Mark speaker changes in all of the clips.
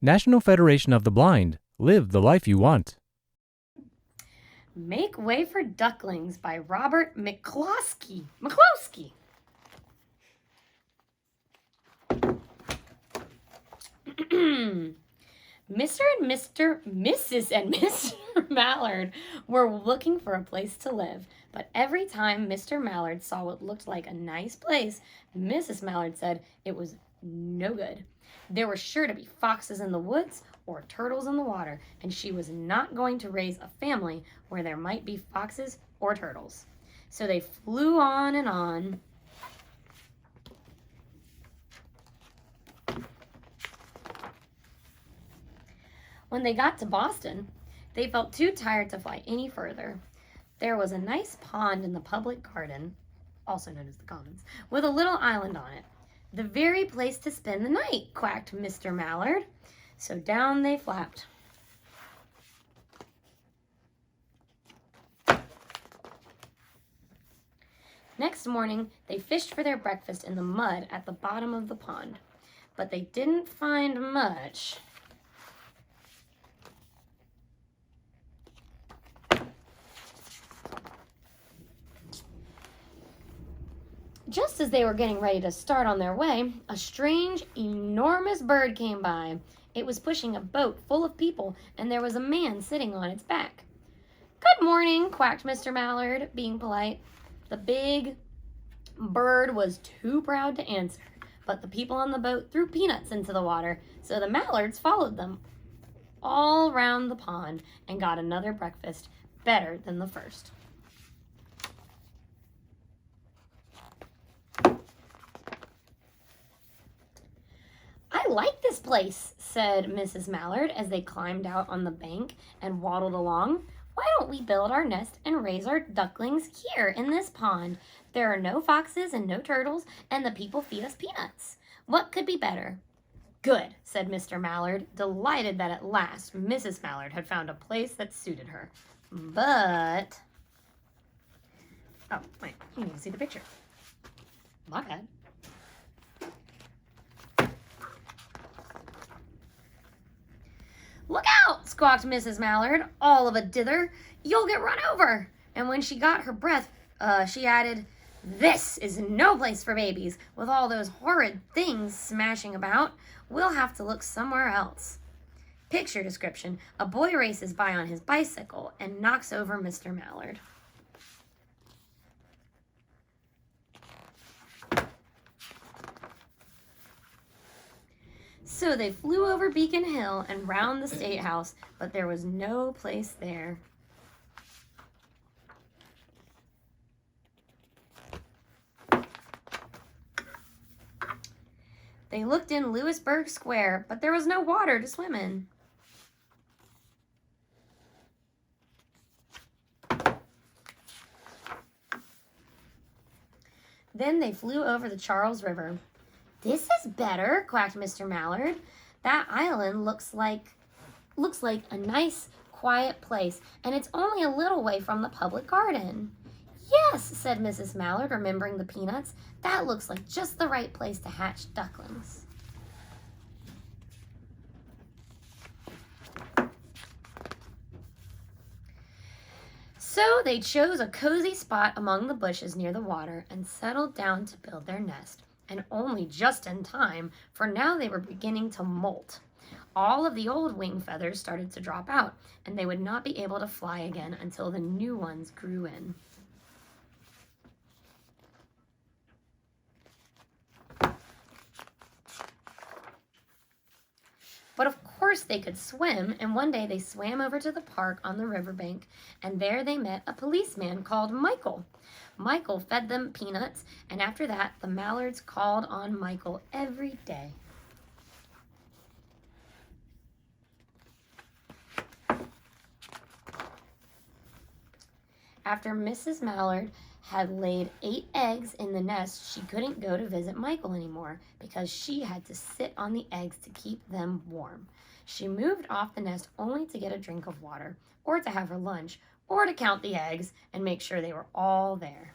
Speaker 1: National Federation of the Blind. Live the life you want.
Speaker 2: Make Way for Ducklings by Robert McCloskey. McCloskey. Mrs. and Mr. Mallard were looking for a place to live, but every time Mr. Mallard saw what looked like a nice place, Mrs. Mallard said it was no good. There were sure to be foxes in the woods or turtles in the water, and she was not going to raise a family where there might be foxes or turtles. So they flew on and on. When they got to Boston, they felt too tired to fly any further. There was a nice pond in the public garden, also known as the Commons, with a little island on it. The very place to spend the night, quacked Mr. Mallard. So down they flapped. Next morning, they fished for their breakfast in the mud at the bottom of the pond, but they didn't find much. Just as they were getting ready to start on their way, a strange, enormous bird came by. It was pushing a boat full of people, and there was a man sitting on its back. "Good morning," quacked Mr. Mallard, being polite. The big bird was too proud to answer, but the people on the boat threw peanuts into the water, so the Mallards followed them all round the pond and got another breakfast better than the first. "I like this place," said Mrs. Mallard as they climbed out on the bank and waddled along. "Why don't we build our nest and raise our ducklings here in this pond? There are no foxes and no turtles, and the people feed us peanuts. What could be better?" "Good," said Mr. Mallard, delighted that at last Mrs. Mallard had found a place that suited her. But... oh, wait, you need to see the picture. My bad. "Look out!" squawked Mrs. Mallard, all of a dither. "You'll get run over." And when she got her breath, she added, "This is no place for babies, with all those horrid things smashing about. We'll have to look somewhere else." Picture description: a boy races by on his bicycle and knocks over Mr. Mallard. So they flew over Beacon Hill and round the State House, but there was no place there. They looked in Louisburg Square, but there was no water to swim in. Then they flew over the Charles River. "This is better," quacked Mr. Mallard. "That island looks like a nice, quiet place, and it's only a little way from the public garden." "Yes," said Mrs. Mallard, remembering the peanuts. "That looks like just the right place to hatch ducklings." So they chose a cozy spot among the bushes near the water and settled down to build their nest. And only just in time, for now they were beginning to molt. All of the old wing feathers started to drop out, and they would not be able to fly again until the new ones grew in. But of course they could swim, and one day they swam over to the park on the riverbank, and there they met a policeman called Michael. Michael fed them peanuts, and after that, the Mallards called on Michael every day. After Mrs. Mallard had laid 8 eggs in the nest, she couldn't go to visit Michael anymore because she had to sit on the eggs to keep them warm. She moved off the nest only to get a drink of water, or to have her lunch, or to count the eggs and make sure they were all there.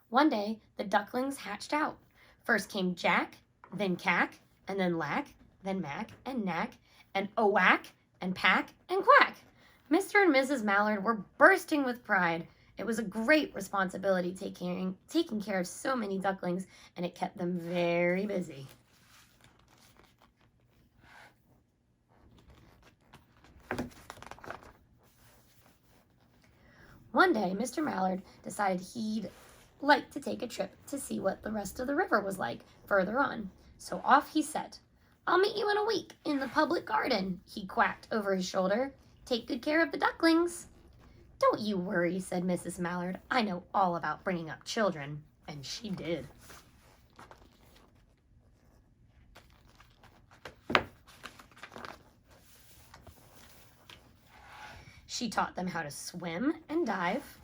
Speaker 2: One day, the ducklings hatched out. First came Jack, then Cack, and then Lack, then Mac and Knack, and Owack, and Pack, and Quack. Mr. and Mrs. Mallard were bursting with pride. It was a great responsibility taking care of so many ducklings, and it kept them very busy. One day, Mr. Mallard decided he'd like to take a trip to see what the rest of the river was like further on. So off he set. "I'll meet you in a week in the public garden," he quacked over his shoulder. "Take good care of the ducklings." "Don't you worry," said Mrs. Mallard. "I know all about bringing up children." And she did. She taught them how to swim and dive.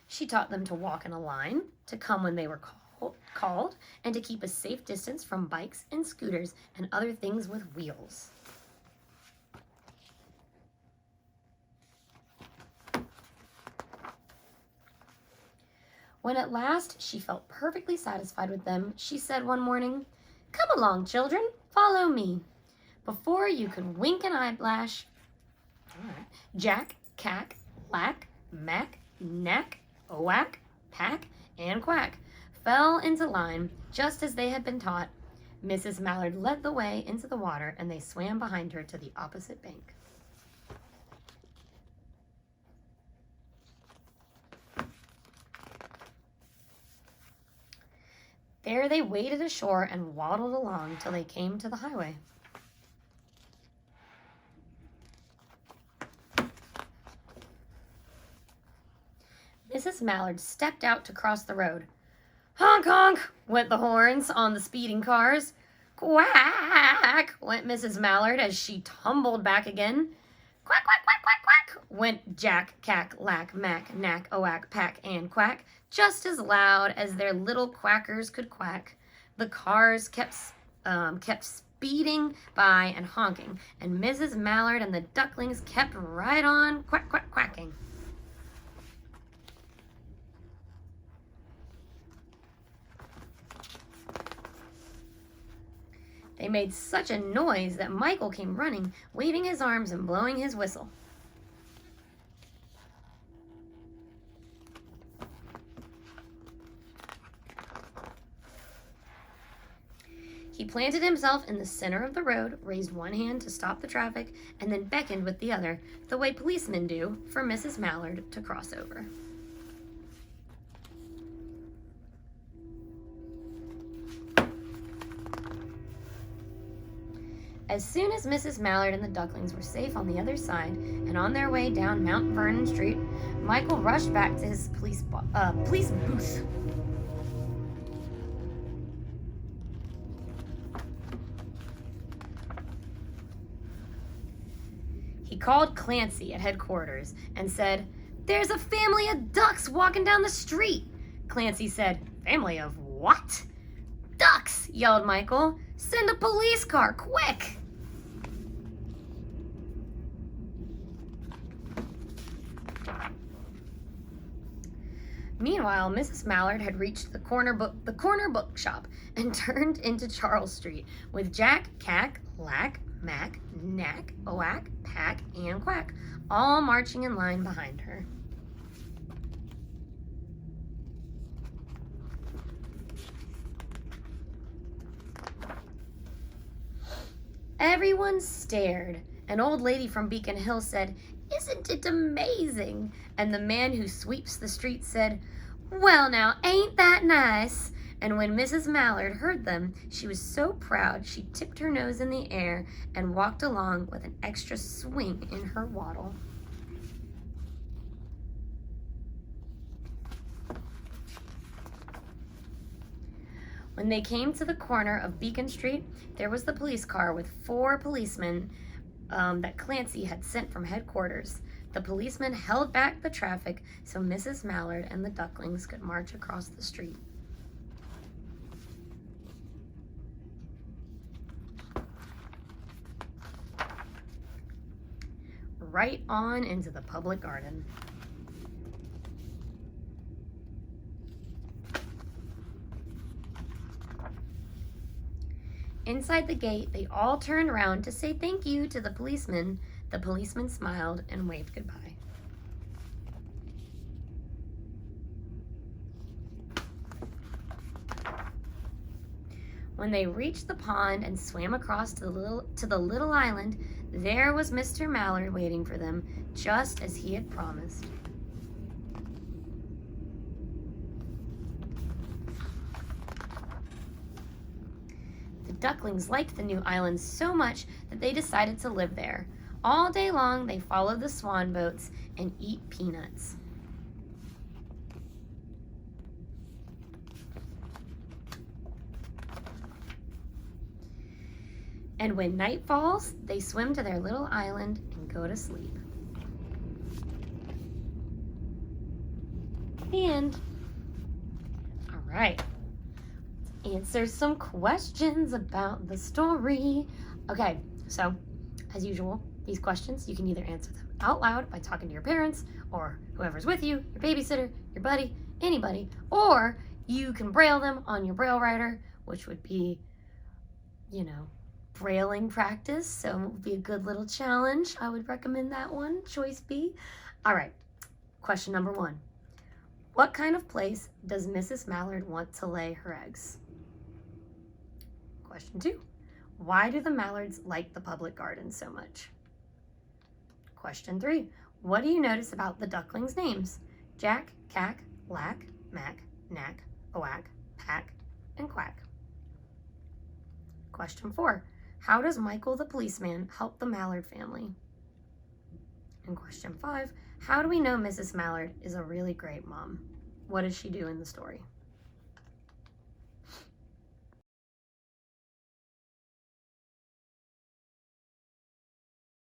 Speaker 2: She taught them to walk in a line, to come when they were called, and to keep a safe distance from bikes and scooters and other things with wheels. When at last she felt perfectly satisfied with them, she said one morning, "Come along, children, follow me." Before you could wink an eyelash, Jack, Cack, Lack, Mac, Knack, Owack, Pack, and Quack fell into line just as they had been taught. Mrs. Mallard led the way into the water, and they swam behind her to the opposite bank. There they waded ashore and waddled along till they came to the highway. Mrs. Mallard stepped out to cross the road. "Honk, honk," went the horns on the speeding cars. "Quack," went Mrs. Mallard as she tumbled back again. "Quack, quack, quack, quack, quack," went Jack, Cack, Lack, Mac, Knack, Owack, Pack, and Quack, just as loud as their little quackers could quack. The cars kept speeding by and honking, and Mrs. Mallard and the ducklings kept right on quack, quack, quacking. They made such a noise that Michael came running, waving his arms and blowing his whistle. He planted himself in the center of the road, raised one hand to stop the traffic, and then beckoned with the other, the way policemen do, for Mrs. Mallard to cross over. As soon as Mrs. Mallard and the ducklings were safe on the other side and on their way down Mount Vernon Street, Michael rushed back to his police booth. He called Clancy at headquarters and said, "There's a family of ducks walking down the street." Clancy said, "Family of what?" "Ducks," yelled Michael. "Send a police car, quick!" Meanwhile, Mrs. Mallard had reached the corner bookshop and turned into Charles Street with Jack, Cack, Lack, Mac, Knack, Owack, Pack, and Quack, all marching in line behind her. Everyone stared. An old lady from Beacon Hill said, "Isn't it amazing?" And the man who sweeps the street said, "Well now, ain't that nice?" And when Mrs. Mallard heard them, she was so proud she tipped her nose in the air and walked along with an extra swing in her waddle. When they came to the corner of Beacon Street, there was the police car with 4 policemen that Clancy had sent from headquarters. The policemen held back the traffic so Mrs. Mallard and the ducklings could march across the street. right on into the public garden. Inside the gate, they all turned around to say thank you to the policeman. The policeman smiled and waved goodbye. When they reached the pond and swam across to the little island, there was Mr. Mallard waiting for them, just as he had promised. The ducklings liked the new island so much that they decided to live there. All day long, they followed the swan boats and eat peanuts. And when night falls, they swim to their little island and go to sleep. The end. All right. Let's answer some questions about the story. Okay, so as usual, these questions, you can either answer them out loud by talking to your parents or whoever's with you, your babysitter, your buddy, anybody, or you can braille them on your braille writer, which would be, brailing practice, so it would be a good little challenge. I would recommend that one, choice B. All right, question number 1. What kind of place does Mrs. Mallard want to lay her eggs? Question 2. Why do the Mallards like the public garden so much? Question 3. What do you notice about the ducklings' names? Jack, Cack, Lack, Mac, Knack, Oack, Pack, and Quack. Question 4. How does Michael the policeman help the Mallard family? And question 5, how do we know Mrs. Mallard is a really great mom? What does she do in the story?